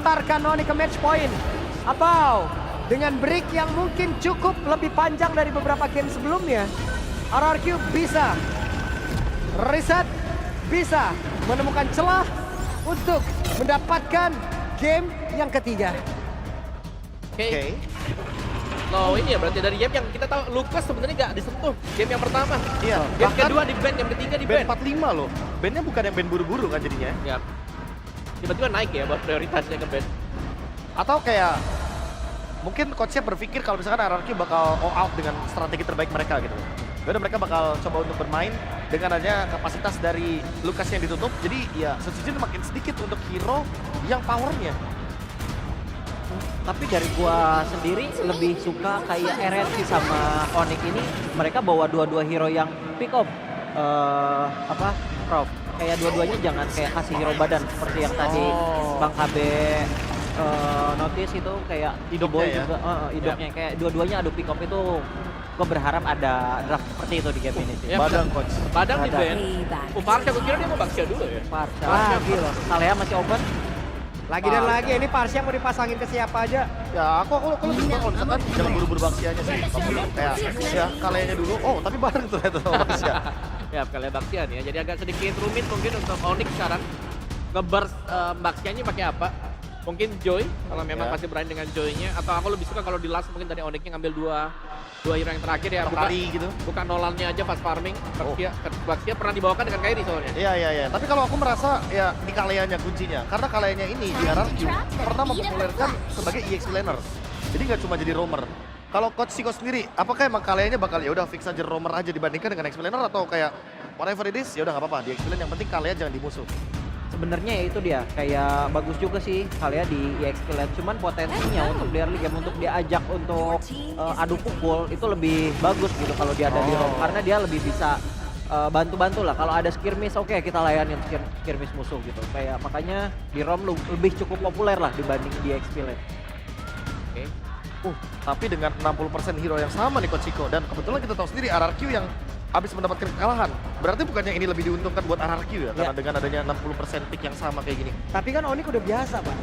mengantarkan Onyx ke match point. Atau dengan break yang mungkin cukup lebih panjang dari beberapa game sebelumnya, RRQ bisa reset, bisa menemukan celah untuk mendapatkan game yang ketiga. Oke. Loh ini ya berarti dari game yang kita tahu Lucas sebenarnya nggak disentuh game yang pertama. Iya. Game kedua di ban, game ketiga di Ban ban. 45 loh. Bannya bukan yang ban buru-buru kan jadinya. Ya. Tiba-tiba naik ya buat prioritasnya ke ban. Atau kayak mungkin coachnya berpikir kalau misalkan RRQ bakal all out dengan strategi terbaik mereka gitu. Jadi mereka bakal coba untuk bermain dengan adanya kapasitas dari Lucas yang ditutup. Jadi ya substitusi makin sedikit untuk hero yang powernya. Tapi dari gua sendiri lebih suka kayak RNC sama Onyx ini, mereka bawa dua-dua hero yang pick up Prof. Kayak dua-duanya jangan kayak kasih hero badan seperti yang tadi Bang KB notice itu kayak Hidupnya ya? juga hidupnya kayak dua-duanya adu pick up itu gua berharap ada draft seperti itu di game ini sih. Ya, Badang coach. Badang di Badang. ban. Parsha gue kira dia mau Baxia dulu ya. Parsha Wah, lagi loh. Kalea masih open. Lagi dan lagi, ini Parsha mau dipasangin ke siapa aja. Ya aku lebih suka kalau misalkan jangan buru-buru Baxianya sih. Kayak ya kalenya dulu. Oh tapi bareng tuh itu sama Baxia. Ya Kalea Baxia nih ya. Jadi agak sedikit rumit mungkin untuk Onyx sekarang. Nge-burst Baxianya pakai apa? Mungkin Joy, kalau memang Ya. masih berani dengan Joy-nya. Atau aku lebih suka kalau di last mungkin dari Onyx-nya ngambil dua hero yang terakhir ya. Kari gitu. Bukan Nolan-nya aja fast farming. Baxia pernah dibawakan dengan Kairi soalnya. Iya. Tapi kalau aku merasa ya di Kaleanya kuncinya. Karena Kaleanya ini di RRQ pernah mempopulerkan sebagai EX laner. Jadi nggak cuma jadi roamer. Kalau Coach Siko sendiri, apakah emang Kaleanya bakal ya udah fix aja roamer aja dibandingkan dengan EX laner atau kayak whatever it is ya udah nggak apa-apa di EX lane yang penting Kalea jangan dimusuh. Sebenarnya ya itu dia, kayak bagus juga sih Kalea di EXP Lane, cuman potensinya untuk di early game untuk diajak untuk adu pukul itu lebih bagus gitu kalau dia ada di ROM, karena dia lebih bisa bantu-bantu lah. Kalau ada skirmish oke, kita layanin skirmish musuh gitu, kayak makanya di ROM lebih cukup populer lah dibanding di EXP Lane. Oke. Tapi dengan 60% hero yang sama nih Coach Siko dan kebetulan kita tahu sendiri RRQ yang habis mendapatkan kekalahan. Berarti bukannya ini lebih diuntungkan buat RRQ ya? Karena dengan adanya 60% pick yang sama kayak gini. Tapi kan Onyx udah biasa, Pak.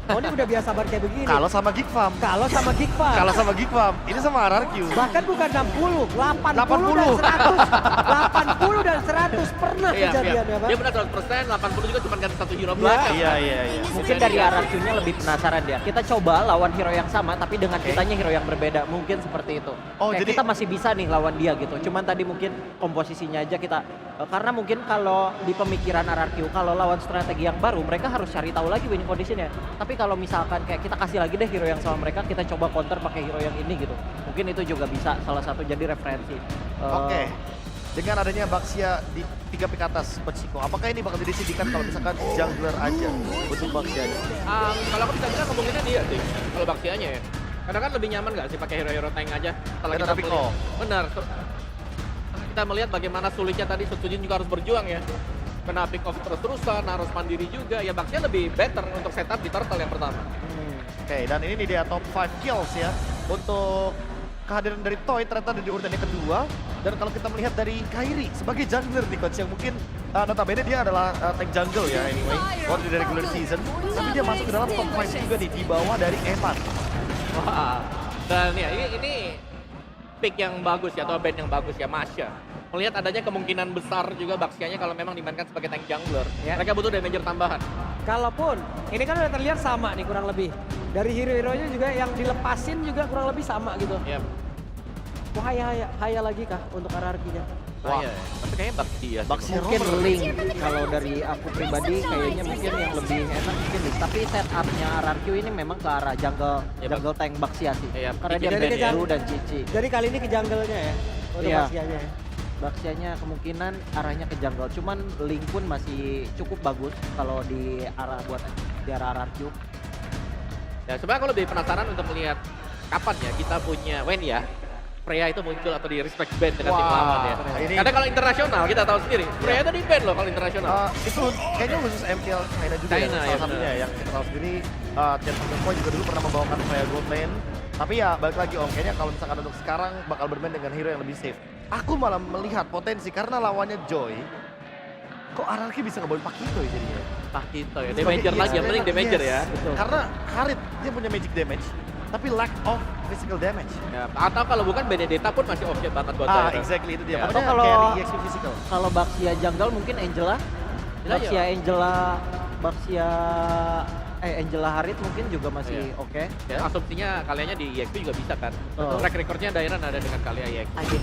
Onyx udah biasa banget kayak begini. Kalau sama Geek Farm. Kalau sama Geek Farm. Kalau sama Geek Farm. Ini sama RRQ. Bahkan bukan 60, 80 dan 100. 80 dan 100 pernah Iya, kejadiannya, Pak. Dia benar 100%, 80 juga cuma ganti satu hero belakang. Iya. Mungkin dari RRQ-nya lebih penasaran dia. Kita coba lawan hero yang sama tapi dengan kitanya hero yang berbeda. Mungkin seperti itu. Oh, Kayak jadi- kita masih bisa nih lawan dia gitu. Cuman tadi mungkin komposisinya aja kita karena mungkin kalau di pemikiran RRQ kalau lawan strategi yang baru mereka harus cari tahu lagi winning condition-nya. Tapi kalau misalkan kayak kita kasih lagi deh hero yang sama mereka, kita coba counter pakai hero yang ini gitu. Mungkin itu juga bisa salah satu jadi referensi. Oke. Dengan adanya Baxia di 3 pick atas Coach Siko, apakah ini bakal didesidikan kalau misalkan jungler aja untuk Baxianya? Kalau aku bisa bilang kemungkinan dia sih, kalau Baxianya ya. Karena kan lebih nyaman nggak sih pakai hero-hero tank aja. Setelah Karena kita pick melihat- off. Benar. Kita melihat bagaimana sulitnya tadi Sujin juga harus berjuang ya. Kena pick off terus-terusan, harus mandiri juga. Ya Baxia lebih better untuk setup di turtle yang pertama. Oke, dan ini nih dia top 5 kills ya untuk kehadiran dari Toy ternyata di urutan yang kedua. Dan kalau kita melihat dari Kairi sebagai jungler nih Coach yang mungkin notabene dia adalah tank jungle ya anyway, waktu dari regular season. Tapi dia masuk ke dalam top 5 juga nih di bawah dari Evan. Wah. Dan ya ini pick yang bagus ya, atau band yang bagus ya, Masha. Melihat adanya kemungkinan besar juga Baxianya kalau memang dimainkan sebagai tank jungler. Ya. Mereka butuh damager tambahan. Kalaupun, ini kan udah terlihat sama nih kurang lebih. Dari hero-heronya juga yang dilepasin juga kurang lebih sama gitu. Yap. Wah, haya lagi kah untuk RRQ-nya? Wah. Iya. Tapi kayaknya Baxia. sih. Baxia Mungkin roamer. link kalau dari aku pribadi kayaknya mungkin yang lebih enak mungkin link. Tapi setupnya RRQ ini memang ke arah jungle Ya, jungle tank Baxia sih. Iya, Karena dia bikin band ya. Biru dan Cici. Jadi kali ini ke jungle-nya ya? Untuk Iya. Baxianya ya? Baxianya kemungkinan arahnya ke jungle. Cuman link pun masih cukup bagus kalau di arah RRQ. Ya sebenarnya aku lebih penasaran untuk melihat kapan ya kita punya Wen ya. Freya itu muncul atau di respect band dengan tim Wah, lawan ya. ini- Karena kalau internasional kita tahu sendiri, Freya itu di band loh kalau internasional. Itu kayaknya khusus MPL China juga ya, China, salah ya, satunya yang kita tahu sendiri. Tian Poi juga dulu pernah membawakan Freya Gold Lane. Tapi ya balik lagi Om, kayaknya kalau misalkan untuk sekarang bakal bermain dengan hero yang lebih safe. Aku malah melihat potensi karena lawannya Joy. kok RRQ bisa ngebawain Pakito ya jadinya? Pakito ya, damager lagi, yang penting damager ya. Betul. Karena Harit dia punya magic damage, tapi lack of physical damage. Ya, atau kalau bukan Benedetta pun masih oke banget buat Ah, Tyron. exactly itu dia. Ya. Pokoknya Atau kalau- carry EXP physical. Kalau Baxia jungle mungkin Angela. Angela Harit mungkin juga masih Iya. oke. Ya, asumsinya kaliannya di EXP juga bisa kan. Oh. Track recordnya Dairon ada dengan Kalia EXP.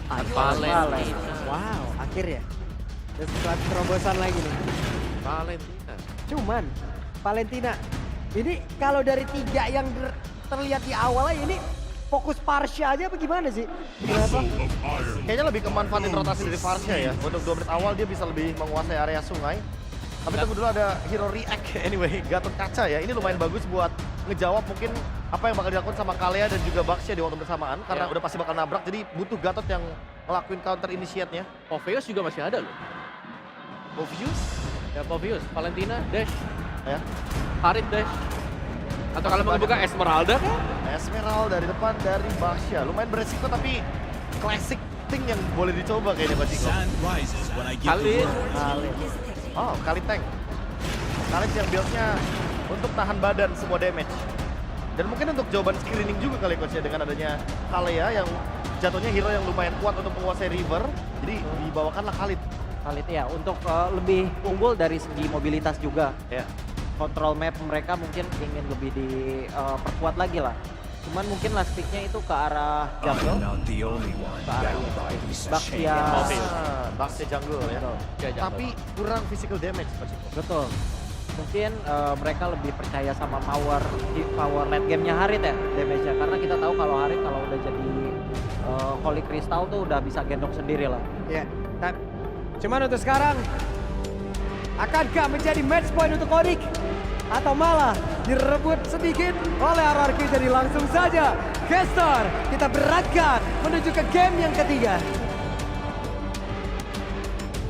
Valen. Wow, akhirnya. Terus setelah terobosan lagi nih. Valentina. Cuman Valentina ini kalau dari 3 yang terlihat di awal ini fokus Parsha aja apa gimana sih? Kenapa? Kayaknya lebih kemanfaatin rotasi dari Farsha ya. Untuk 2 menit awal dia bisa lebih menguasai area sungai. Tapi tunggu dulu ada hero react anyway, Gatot Kaca ya. Ini lumayan bagus buat ngejawab mungkin apa yang bakal dilakukan sama Kalea dan juga Baxia di waktu bersamaan. Karena Ya. udah pasti bakal nabrak, jadi butuh Gatot yang ngelakuin counter initiate-nya. Poveus juga masih ada loh. Obvious. Ya Poveus, Valentina, Dash, Ya. Harit Dash. Atau kalau mau buka Esmeralda kan? Esmeralda dari depan dari Baxia. Lumayan beresiko tapi classic thing yang boleh dicoba kayaknya Pak Ciko. Sun rises when I give Kali. the word. Oh, kali tank. Kali yang build-nya untuk tahan badan semua damage. Dan mungkin untuk jawaban screening juga kali coach ya dengan adanya Kalea yang jatuhnya hero yang lumayan kuat untuk menguasai river. Jadi dibawakanlah Khalid. Kali itu ya untuk lebih unggul dari segi mobilitas juga. Ya. Control map mereka mungkin ingin lebih diperkuat lagi lah. Cuman mungkin last pick-nya itu ke arah I'm jungle, not the only one. ke arah Baxia. Baxia jungle ya. Betul. Ya, jangan Tapi kurang physical damage Pak Ciko. Betul. Mungkin mereka lebih percaya sama power late game-nya Harit ya, damage-nya. Karena kita tahu kalau Harit kalau udah jadi Holy Crystal tuh udah bisa gendong sendiri lah. Ya. Cuman untuk sekarang akankah menjadi match point untuk Onyx? Atau malah direbut sedikit oleh RRQ. Jadi langsung saja Gestar kita beratkan menuju ke game yang ketiga.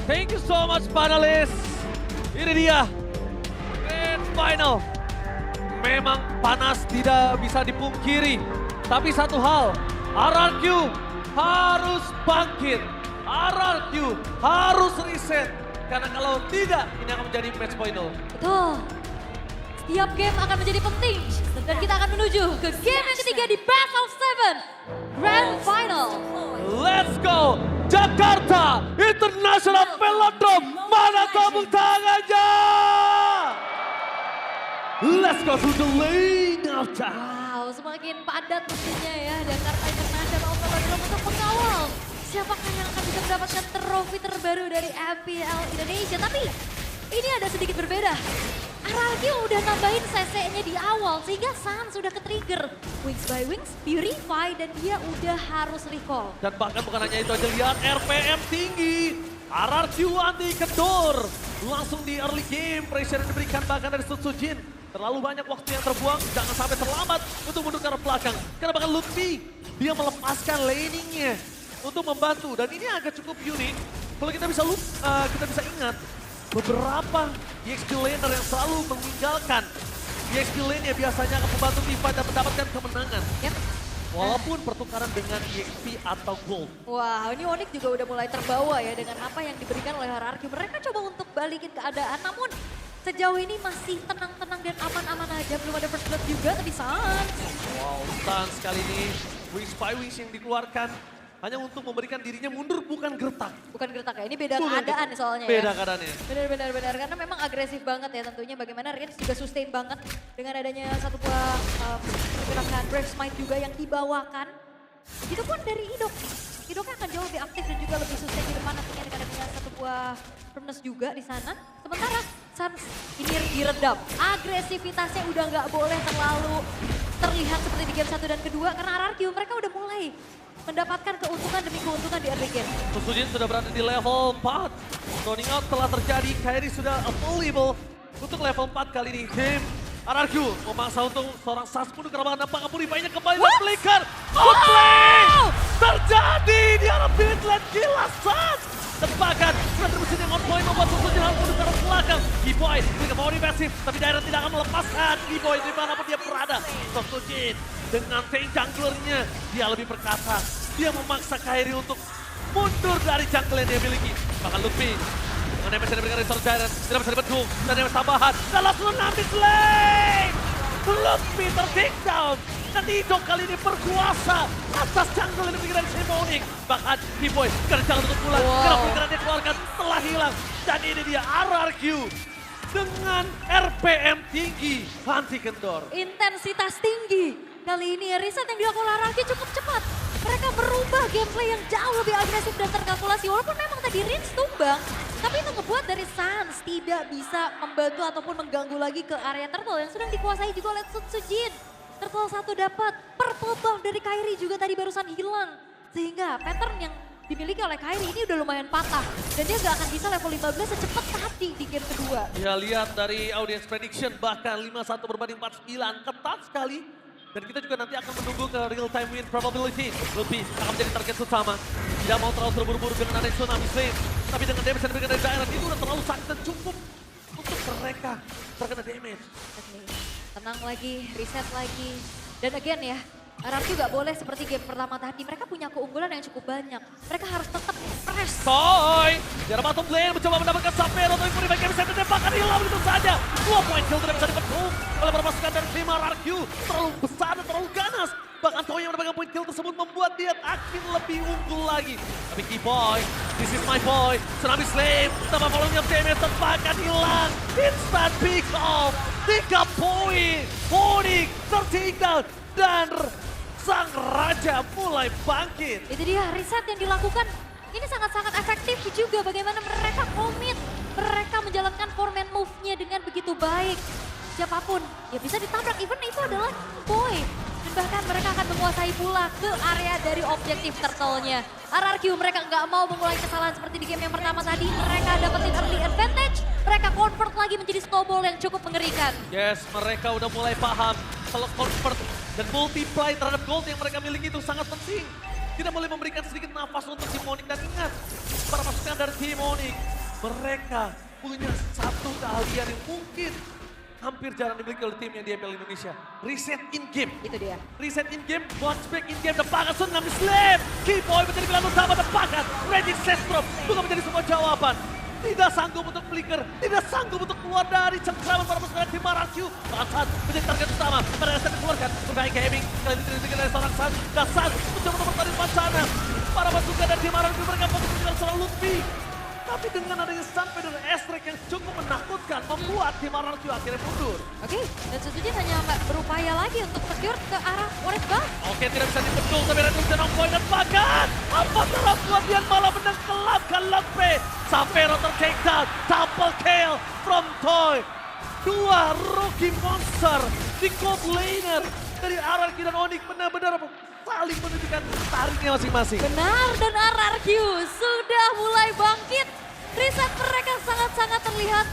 Thank you so much panelis. Ini dia Grand Final. Memang panas tidak bisa dipungkiri. Tapi satu hal, RRQ harus bangkit. RRQ harus reset. Karena kalau tidak, ini akan menjadi match final. Betul. Setiap game akan menjadi penting. Dan kita akan menuju ke game yang ketiga di Best of 7 Grand Final. Let's go! Jakarta International Velodrome. Mana tepuk tangannya? Let's go to the lane of time. Wow, semakin padat mesinnya ya Jakarta International Velodrome untuk mengawal siapakah yang akan bisa mendapatkan trofi terbaru dari FPL Indonesia. Tapi ini ada sedikit berbeda. RRQ udah nambahin CC-nya di awal sehingga Sans sudah ke-trigger. Wings by Wings, Purify dan dia udah harus recall. Dan bahkan bukan hanya itu aja, lihat RPM tinggi. RRQ anti kedor. Langsung di early game, pressure yang diberikan bahkan dari Sutsujin. Terlalu banyak waktu yang terbuang, jangan sampai terlambat untuk mundur ke arah belakang. Karena bahkan Lutfi, dia melepaskan laningnya untuk membantu. Dan ini agak cukup unik. Kalau kita bisa ingat, beberapa EXP laner yang selalu meninggalkan EXP lane-nya biasanya akan membantu Tifa dan mendapatkan kemenangan. Yap. Walaupun pertukaran dengan EXP atau gold. Wah, ini Onyx juga udah mulai terbawa ya dengan apa yang diberikan oleh RRQ. Mereka coba untuk balikin keadaan, namun sejauh ini masih tenang-tenang dan aman-aman aja. Belum ada first blood juga, tapi Sans. Wow, Sans kali ini Wings by Wings yang dikeluarkan hanya untuk memberikan dirinya mundur, bukan gertak. Bukan gertak ya, ini beda Bukan keadaan gertak. soalnya Beda ya. keadaannya. Benar, karena memang agresif banget ya tentunya. Bagaimana Rins juga sustain banget dengan adanya satu buah pergerakan Brave Smite juga yang dibawakan. Itu pun dari Idok. Idoknya akan jauh lebih aktif dan juga lebih sustain di depan nantinya dengan adanya satu buah firmness juga di sana. Sementara Sans ini diredam. Agresivitasnya udah nggak boleh terlalu terlihat seperti di game 1 dan kedua karena RRQ mereka udah mulai mendapatkan keuntungan demi keuntungan di early game. Susujin sudah berada di level 4. Zoning out telah terjadi, Kairi sudah available untuk level 4 kali ini. Tim RRQ memaksa untuk seorang Sans mundur karena nampaknya Purify-nya kembali dan flicker. Good play! Terjadi di arah mid lane, gila Sans! Dan bahkan Slender mesin yang on point membuat Susujin harus mundur ke arah belakang. G-Boy mereka mau defensif, tapi Dairon tidak akan melepaskan G-Boy dimanapun dia berada. Susujin dengan tank junglernya, dia lebih perkasa. Dia memaksa Kairi untuk mundur dari jungle yang dia miliki. Bahkan Lutfi dengan damage yang diberikan dari Sword Giant tidak bisa dibendung dan damage tambahan. Dan langsung nabis lane. Lutfi ter-takedown. Dan Idok kali ini berkuasa atas jungle yang diberikan dari Simonic. Bahkan Keyboy kerjaan untuk pulang. Karena pikiran dia keluarkan telah hilang. Dan ini dia RRQ dengan RPM tinggi. Fanti Kendor. Intensitas tinggi. Kali ini riset yang dilakukan RRQ cukup cepat. Mereka merubah gameplay yang jauh lebih agresif dan terkalkulasi. Walaupun memang tadi Rins tumbang, tapi itu ngebuat dari Sans tidak bisa membantu ataupun mengganggu lagi ke area Turtle yang sedang dikuasai juga oleh Sutsujin. Turtle 1 dapat, purple buff dari Kairi juga tadi barusan hilang. Sehingga pattern yang dimiliki oleh Kairi ini udah lumayan patah. Dan dia gak akan bisa level 15 secepat tadi di game kedua. Ya lihat dari audience prediction bahkan 5-1 berbanding 4-9. Ketat sekali. Dan kita juga nanti akan menunggu ke real time win probability. Lutfi akan menjadi target utama. Tidak mau terlalu terburu-buru dengan adanya Tsunami Slave. Tapi dengan damage yang diberikan dari Dairat itu udah terlalu sakit dan cukup untuk mereka terkena damage. Oke, tenang lagi, reset lagi. Dan again ya, RRQ gak boleh seperti game pertama tadi. Mereka punya keunggulan yang cukup banyak. Mereka harus tetap press. Toy! Di arah bottom lane mencoba mendapatkan Sapphire atau Impuri baik bisa ditembakkan hilang begitu saja. 2 point kill tidak bisa dibendung oleh para pasukan dari tim RRQ. Terlalu besar dan terlalu ganas. Bahkan Toy yang mendapatkan point kill tersebut membuat dia makin lebih unggul lagi. Tapi Keyboy, this is my boy. Tsunami Slave, tanpa volume damage terbakar hilang. Instant pick off. 3 poin. Honik tertinggal dan sang raja mulai bangkit. Itu dia riset yang dilakukan. Ini sangat-sangat efektif juga bagaimana mereka komit. Mereka menjalankan foreman move-nya dengan begitu baik. Siapapun ya bisa ditabrak, even itu adalah boy. Dan bahkan mereka akan menguasai pula ke area dari objektif turtle-nya. RRQ mereka nggak mau mengulangi kesalahan seperti di game yang pertama tadi. Mereka dapetin early advantage. Mereka convert lagi menjadi snowball yang cukup mengerikan. Yes, mereka udah mulai paham kalau convert dan multiply terhadap gold yang mereka miliki itu sangat penting. Tidak boleh memberikan sedikit nafas untuk Simonic dan ingat, para pasukan dari Simonic, mereka punya satu keahlian yang mungkin hampir jarang dimiliki oleh tim yang di MPL Indonesia. Reset in game. Itu dia. Reset in game, bounce back in game, depakan Tsunami Slave. Keyboy menjadi pilihan utama, depakan. Ready Sestrom bukan menjadi semua jawaban. Tidak sanggup untuk flicker, tidak sanggup untuk keluar dari cengkraman para pasukan tim RRQ. Bahkan menjadi target utama, pada dasar dikeluarkan. Berbaik gaming, kali ini tidak dari seorang San. Dan San mencoba untuk bertarik empat sana. Para pasukan dari tim RRQ mereka fokus menjelang seorang Lutfi. Tapi dengan adanya Sunfire dan S-Track yang cukup menakutkan, membuat tim RRQ akhirnya mundur. Oke, dan Sutsujin hanya berupaya lagi untuk secure ke arah Orange Buff. Oke, tidak bisa dibendung, tapi Red Bull dan Ongkoy dan bahkan apa kelakuan dia malah menengkelapkan Lempe. Sapphire ter-takedown, double kill from Toy. 2 rookie monster di top laner dari RRQ dan Onyx benar-benar saling menunjukkan tariknya masing-masing. Benar, dan RRQ sudah mulai bangkit. Riset mereka sangat-sangat terlihat.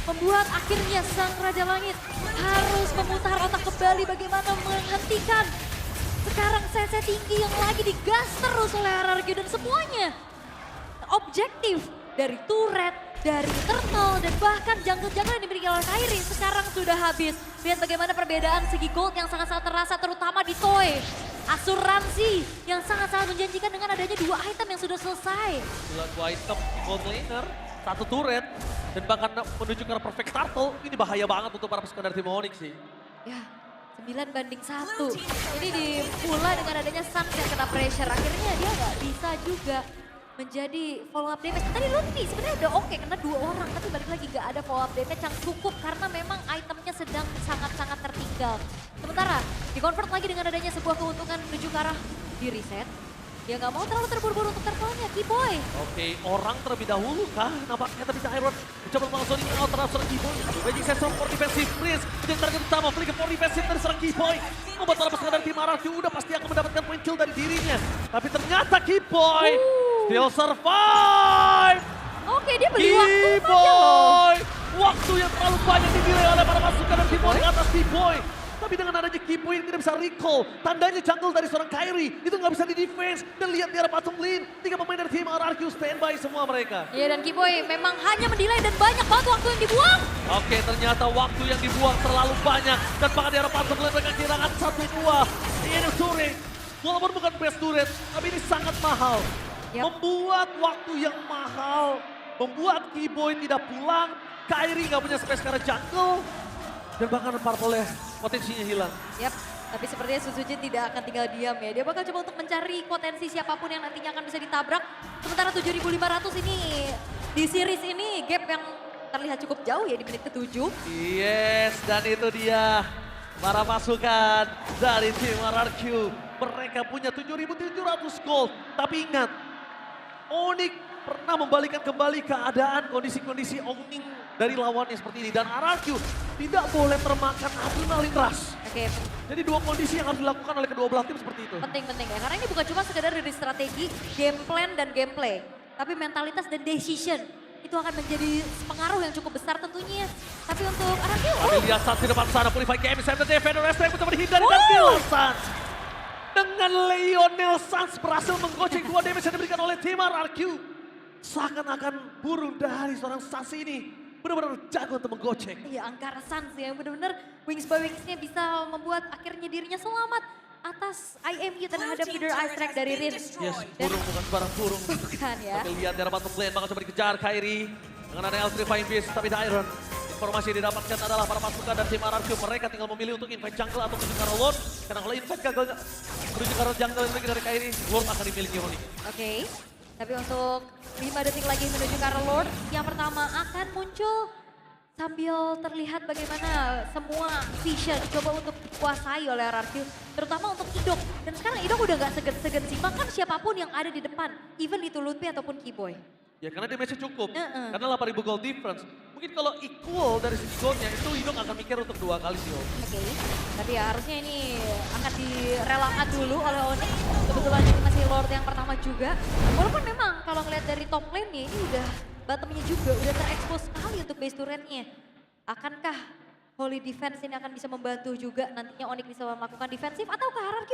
Membuat akhirnya sang Raja Langit harus memutar otak kembali bagaimana menghentikan. Sekarang CC tinggi yang lagi digas terus oleh RRQ dan semuanya objektif dari turret, dari turtle, dan bahkan jungle-jungle yang dimiliki oleh Kairi sekarang sudah habis. Lihat bagaimana perbedaan segi gold yang sangat-sangat terasa terutama di Toy. Asuransi yang sangat-sangat menjanjikan dengan adanya 2 item yang sudah selesai. 2 item gold laner, 1 turret, dan bahkan menuju ke arah perfect turtle. Ini bahaya banget untuk para pasukan dari tim Onyx sih. Ya, 9-1. Ini dimulai dengan adanya Sun yang kena pressure. Akhirnya dia nggak bisa juga menjadi follow up damage. Tadi Lutfi sebenarnya udah oke kena 2 orang, tapi balik lagi gak ada follow up damage yang cukup karena memang itemnya sedang sangat-sangat tertinggal. Sementara di-convert lagi dengan adanya sebuah keuntungan menuju ke arah di reset. Dia gak mau terlalu terburu-buru untuk turtle-nya, Keyboy. Oke, orang terlebih dahulu kah? Nampaknya tapi Iron mencoba melakukan zoning out terhadap seorang Keyboy. Raging Sensor for defensive Prince menjadi target utama. Flicker for defensive dari seorang Keyboy. Membuat para pasukan dari tim RRQ udah pasti akan mendapatkan point kill dari dirinya. Tapi ternyata Keyboy still survive. Oke, dia beli waktu saja loh. Keyboy! Waktu yang terlalu banyak dinilai oleh para pasukan dari Keyboy ke atas Keyboy. Tapi dengan adanya Keyboy yang tidak bisa recall. Tandanya jungle dari seorang Kairi. Itu nggak bisa di-defense. Dan lihat di arah bottom lane. 3 pemain dari tim RRQ standby semua mereka. Iya, dan Keyboy memang hanya mendelay dan banyak banget waktu yang dibuang. Oke, ternyata waktu yang dibuang terlalu banyak. Dan bahkan di arah bottom lane mereka kehilangan 1-2. Ini turret. Walaupun bukan best turret, tapi ini sangat mahal. Yap. Membuat waktu yang mahal, membuat Keyboy tidak pulang, Kairi nggak punya space karena jungle, dan bahkan Purple potensinya hilang. Yap, tapi sepertinya Suzujin tidak akan tinggal diam ya. Dia bakal coba untuk mencari potensi siapapun yang nantinya akan bisa ditabrak. Sementara 7.500 ini di series ini gap yang terlihat cukup jauh ya di menit ke-7. Yes, dan itu dia para pasukan dari tim RRQ. Mereka punya 7.700 gold. Tapi ingat, Onyx pernah membalikan kembali keadaan kondisi-kondisi owning dari lawannya seperti ini. Dan RRQ tidak boleh termakan adrenalin rush. Oke, Jadi dua kondisi yang harus dilakukan oleh kedua belah tim seperti itu. penting-penting ya. Karena ini bukan cuma sekedar dari strategi, game plan dan gameplay. Tapi mentalitas dan decision. Itu akan menjadi pengaruh yang cukup besar tentunya. Tapi untuk RRQ, Tapi lihat saat di depan sana, Purify Game, Defender Restrike mencoba dihindari dan kill Sans. Dengan Lionel Sans berhasil menggocek 2 damage yang diberikan oleh tim RRQ. Seakan-akan burung dari seorang Sans ini benar-benar jago untuk menggocek. ya Angkara Sans ya benar-benar wings by wingsnya bisa membuat akhirnya dirinya selamat atas IMU terhadap Leader Ice Track dari Rin. Yes, burung bukan sembarang burung. Bukan ya. Tapi lihat dari bottom lane, bakal coba dikejar Kairi. Dengan ada L3 Fine Beast, tapi The Iron. Informasi yang didapatkan adalah para pasukan dari tim RRQ. Mereka tinggal memilih untuk invite jungle atau menuju ke arah Lord. Karena kalau invite gagal menuju ke arah jungle yang dari Kairi, Lord akan dimiliki Onyx. Oke. Tapi untuk 5 detik lagi menuju ke arah Lord, yang pertama akan muncul sambil terlihat bagaimana semua vision coba untuk dikuasai oleh RRQ. Terutama untuk Idok. Dan sekarang Idok udah gak segan-segan sih makan siapapun yang ada di depan. Even itu Lutfi ataupun Keyboy. Ya karena damage-nya cukup. Heeh. Karena 8.000 gold difference. Mungkin kalau equal dari sisi goldnya itu Idok akan mikir untuk 2 kali sih. Oke, tapi ya harusnya ini akan direlakan dulu oleh Onyx. Kebetulan ini masih Lord yang pertama juga. Walaupun memang kalau ngeliat dari top lane-nya ini udah bottomnya juga, udah terekspos sekali untuk base turret-nya. Akankah Holy Defense ini akan bisa membantu juga nantinya Onyx bisa melakukan defensif ataukah RRQ?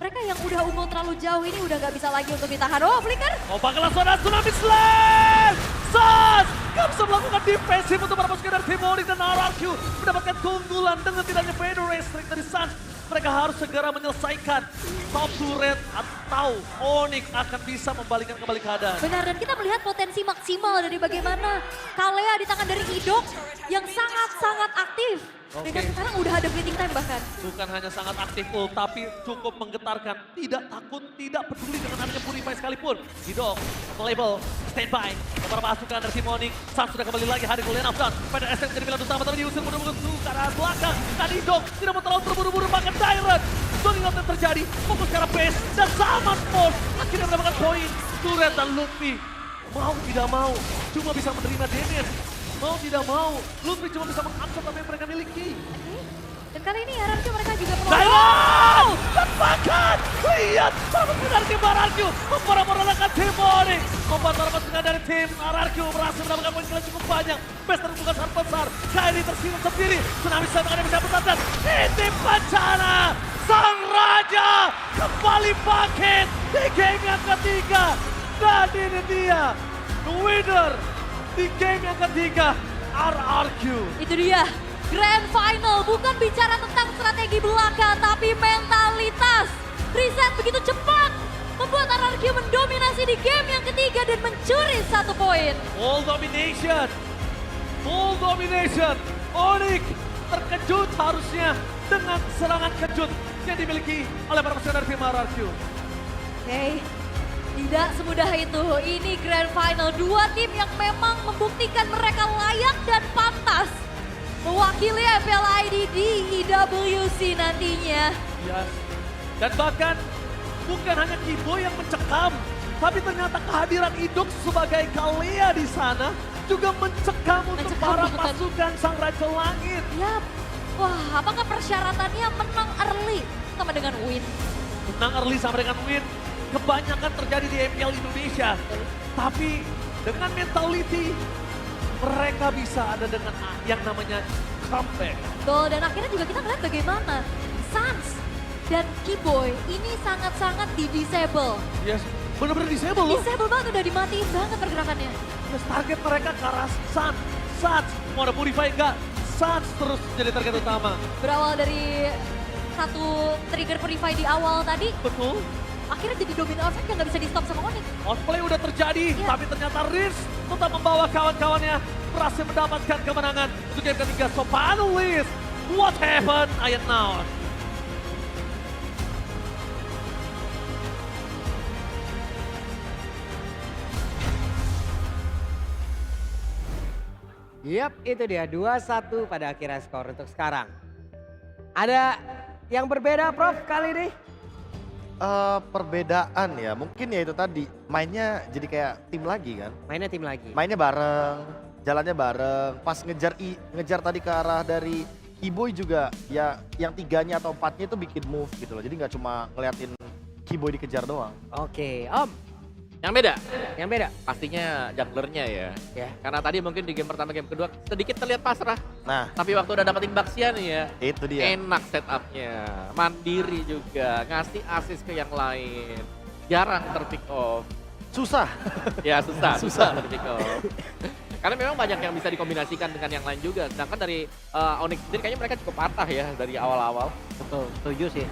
Mereka yang udah unggul terlalu jauh ini udah gak bisa lagi untuk ditahan. Oh, Flicker! Bakal langsung ada Tsunami Slam! Sans! Gak bisa melakukan defensif untuk para pasukan dari tim Onyx dan RRQ. Mendapatkan keunggulan dengan tidaknya Feder Restrict dari Sans. Mereka harus segera menyelesaikan top turret atau Onyx akan bisa membalikkan kembali keadaan. Benar, dan kita melihat potensi maksimal dari bagaimana Kalea di tangan dari Idok yang sangat-sangat aktif. Oke. Dan sekarang udah ada bleeding time bahkan. Bukan hanya sangat aktif full, tapi cukup menggetarkan. Tidak takut, tidak peduli dengan adanya Purify sekalipun. Idok, label, standby. Para pasukan dari tim Onyx, Sans sudah kembali lagi hadir ke lane of dance. Pada SM jadi pilihan utama, tapi diusir mudah-mudahan ke arah belakang. Dan Idok tidak mau terlalu terburu-buru, bahkan Tyrant. Zoning out yang terjadi, fokus ke arah base, dan Zaman Force akhirnya mendapatkan poin. Turret dan Lutfi, mau tidak mau, cuma bisa menerima damage. Mau tidak mau, Lutfi cuma bisa mengabsorb apa yang mereka miliki. Dan kali ini RRQ mereka juga perlu... Tyrant! Tepakan! Lihat, para pasukan dari tim RRQ memporak-porandakan tim Onyx. Membuat para pasukan dari tim RRQ berhasil mendapatkan poin kalian cukup banyak. Best terbuka sangat besar. Kairi tersinggung sendiri. Tsunami Slam akan bisa bertahan. Ini bencana! Sang Raja kembali bangkit di game yang ketiga. Dan ini dia, the winner di game yang ketiga, RRQ. Itu dia, Grand Final bukan bicara tentang strategi belaka, tapi mentalitas. Reset begitu cepat, membuat RRQ mendominasi di game yang ketiga dan mencuri 1 poin. Full domination. Full domination. Onyx terkejut harusnya dengan serangan kejut yang dimiliki oleh para pasukan dari tim RRQ. Oke, tidak semudah itu. Ini Grand Final, 2 tim yang memang membuktikan mereka layak dan pantas mewakili FLID di IWC nantinya. Yes. Dan bahkan bukan hanya Keyboy yang mencekam, tapi ternyata kehadiran Idok sebagai Kalea di sana juga mencekam untuk Mencekam para banget. pasukan Sang Raja Langit. Yap. Wah, apakah persyaratannya menang early sama dengan win? Menang early sama dengan win, kebanyakan terjadi di MPL Indonesia. Tapi dengan mentality, mereka bisa ada dengan yang namanya comeback. Betul, dan akhirnya juga kita ngeliat bagaimana Sans dan Keyboy ini sangat-sangat di-disable. Yes, benar-benar disable loh. Disable banget, udah dimatiin banget pergerakannya. Yes, target mereka ke arah Sans. Sans, mau ada Purify enggak? Sans terus jadi target utama. Berawal dari satu trigger Purify di awal tadi, Betul. akhirnya jadi dominan saja nggak bisa di stop sama Onyx. Outplay udah terjadi, Iya. tapi ternyata Riz tetap membawa kawan-kawannya berhasil mendapatkan kemenangan untuk game ketiga. So panelists, what happened Iron now? Yap, itu dia 2-1 pada akhirnya skor untuk sekarang. Ada yang berbeda Prof kali ini? Perbedaan ya, mungkin ya itu tadi mainnya jadi kayak tim lagi kan. Mainnya tim lagi. Mainnya bareng, jalannya bareng. Pas ngejar tadi ke arah dari Keyboy juga ya yang 3-nya atau 4-nya itu bikin move gitu loh. Jadi nggak cuma ngeliatin Keyboy dikejar doang. Oke, Om. Yang beda, Yang beda? pastinya junglernya ya. Ya. Karena tadi mungkin di game pertama, game kedua sedikit terlihat pasrah. Nah, Tapi waktu udah dapetin Baxia nih ya, itu dia. enak setupnya. Mandiri juga, ngasih assist ke yang lain. Jarang terpick off. Susah. Ya susah terpick off. Karena memang banyak yang bisa dikombinasikan dengan yang lain juga. Sedangkan dari Onyx sendiri kayaknya mereka cukup patah ya dari awal-awal. Betul, setuju sih.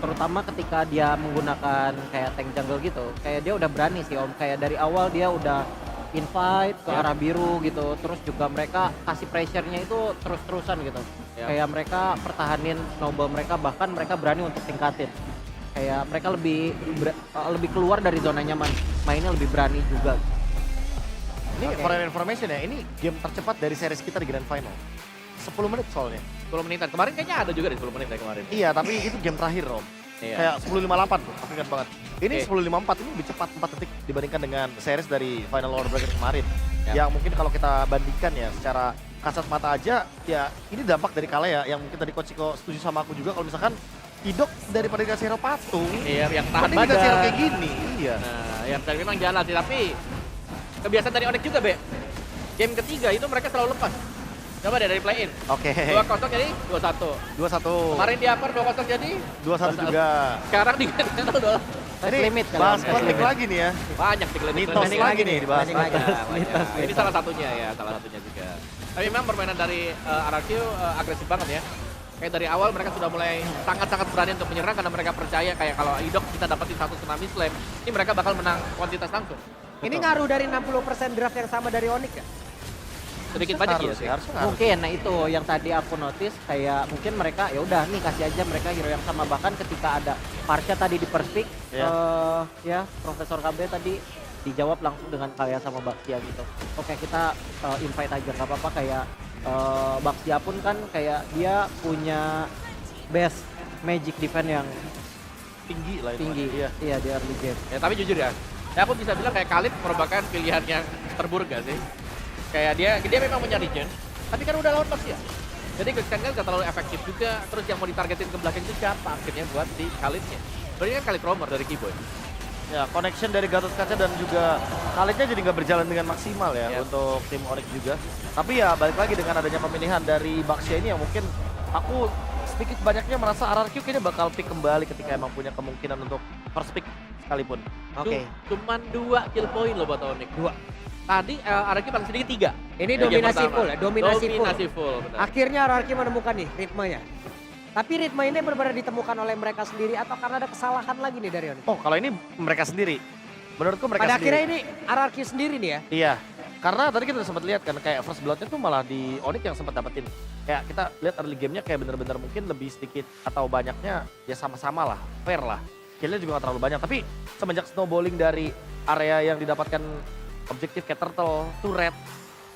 Terutama ketika dia menggunakan kayak tank jungle gitu, kayak dia udah berani sih Om. Kayak dari awal dia udah invite ke arah biru gitu. Terus juga mereka kasih pressure-nya itu terus-terusan gitu. Ya. Kayak mereka pertahanin snowball mereka, bahkan mereka berani untuk tingkatin. Kayak mereka lebih keluar dari zona nyaman, mainnya lebih berani juga. Ini for your information ya, ini game tercepat dari series kita di Grand Final. 10 menit soalnya. 10 menitan. Kemarin kayaknya ada juga di 10 menit ya kemarin. Iya, tapi itu game terakhir Om. Iya. Kayak 10.58 tuh, aku ingat banget. Ini Oke. 10.54 ini lebih cepat 4 detik dibandingkan dengan series dari Final World Bracket kemarin. Ya. Yang mungkin kalau kita bandingkan ya secara kasat mata aja, ya ini dampak dari Kale ya, yang mungkin tadi Coach Iko setuju sama aku juga kalau misalkan Idok daripada dikasih hero patung, Iya, yang tahan mending dikasih hero badan. kayak gini. Iya. Nah, yang tadi memang jalan sih, tapi kebiasaan dari Onyx juga, Be. Game ketiga itu mereka selalu lepas. Coba deh dari play-in. Oke. 2-0 jadi 2-1. 2-1. Kemarin di upper 2-0 jadi 2-1 juga. sekarang di Grand Final udah Time limit kali bahas Om, time konflik limit. lagi nih ya. banyak di klinik. Mitos lagi nih dibahas. Planning lagi. Banyak. Ini salah satunya ya, salah satunya juga. Tapi memang permainan dari RRQ agresif banget ya. Kayak dari awal mereka sudah mulai sangat-sangat berani untuk menyerang karena mereka percaya kayak kalau Idok kita dapetin satu tsunami slam, ini mereka bakal menang kuantitas langsung. Ini ngaruh dari 60% draft yang sama dari Onyx ya? Sedikit banyak ya Harus sih. harusnya harus. Mungkin, nah itu yang tadi aku notice kayak mungkin mereka ya udah nih kasih aja mereka hero yang sama, bahkan ketika ada Parsha tadi di first pick, ya Profesor KB tadi dijawab langsung dengan Kaya sama Baxia gitu. Oke kita invite aja nggak apa-apa, kayak Baxia pun kan kayak dia punya best magic defense yang Tinggi lah itu. tinggi, Iya. iya di early game. Ya, tapi jujur ya aku bisa bilang kayak Khalid merupakan pilihan yang terburuk gak sih? Kayak dia memang punya regen, tapi kan udah lawan Baxia. Jadi kan gak terlalu efektif juga, terus yang mau ditargetin ke belakang itu siapa akhirnya buat si Khalidnya. Berarti kan Khalid roamer dari Keyboy. Ya, connection dari Gatot Kaca dan juga Khalidnya jadi nggak berjalan dengan maksimal ya Ya. untuk tim Onyx juga. Tapi ya balik lagi dengan adanya pemilihan dari Baxia ini yang mungkin aku sedikit banyaknya merasa RRQ kayaknya bakal pick kembali ketika emang punya kemungkinan untuk first pick sekalipun. Oke. Cuman 2 kill point loh buat Onyx. 2. Tadi RRQ paling sedikit 3. Ini Di game dominasi pertama. full ya, dominasi full. Dominasi full, benar. Akhirnya RRQ menemukan nih ritmenya. Tapi ritme ini benar-benar ditemukan oleh mereka sendiri atau karena ada kesalahan lagi nih dari Onyx? Oh, kalau ini mereka sendiri. Menurutku mereka Pada sendiri. akhirnya ini RRQ sendiri nih ya? Iya, karena tadi kita sempat lihat kan kayak first blood-nya tuh malah di Onyx yang sempat dapetin. Kayak kita lihat early game-nya kayak bener-bener mungkin lebih sedikit atau banyaknya ya sama-sama lah, fair lah. Kill-nya juga gak terlalu banyak, tapi semenjak snowballing dari area yang didapatkan objektif kayak turtle, turret,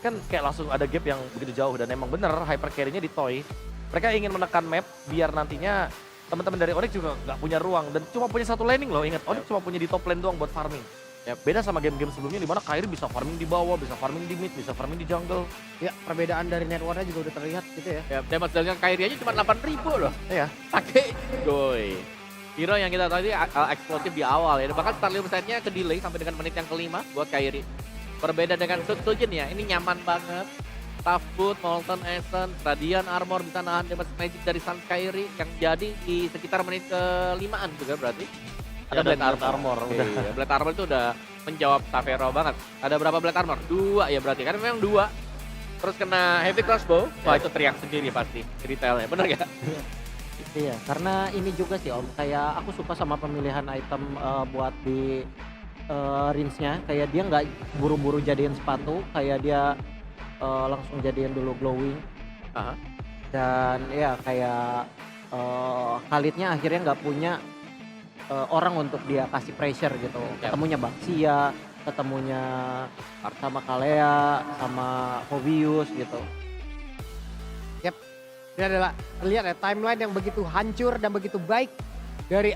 kan kayak langsung ada gap yang begitu jauh dan emang bener hyper carry-nya di Toy. Mereka ingin menekan map biar nantinya teman-teman dari Onyx juga nggak punya ruang dan cuma punya satu laning loh. Ingat, Onyx cuma punya di top lane doang buat farming. Ya, beda sama game-game sebelumnya di mana Kairi bisa farming di bawah, bisa farming di mid, bisa farming di jungle. Ya, perbedaan dari networknya juga udah terlihat gitu ya. Ya, damage dengan Kairi aja cuma 8.000 loh. Iya. Pakai goy. Hero yang kita tahu ini eksplosif di awal ya. Bahkan Starlium set-nya ke delay sampai dengan menit yang kelima buat Kairi. Berbeda dengan Sujin ya, ini nyaman banget. Tough Boot, Molten Essence, Radiant Armor bisa nahan damage magic dari Sun Kairi yang jadi di sekitar menit ke-5an juga berarti. Ya, Ada dan Blade Armor. udah. Iya, Blade Armor itu udah menjawab Tavero banget. Ada berapa Blade Armor? 2 ya berarti kan memang 2. Terus kena Heavy Crossbow, wah itu teriak sendiri pasti retailnya, bener gak? Iya, karena ini juga sih Om, kayak aku suka sama pemilihan item buat di rinsnya, kayak dia nggak buru-buru jadiin sepatu, kayak dia langsung jadiin dulu glowing. Aha. Dan ya kayak Khalidnya akhirnya nggak punya orang untuk dia kasih pressure gitu. Ketemunya Baxia, ketemunya sama Kalea, sama Hovius gitu. Ini adalah lihat ya timeline yang begitu hancur dan begitu baik dari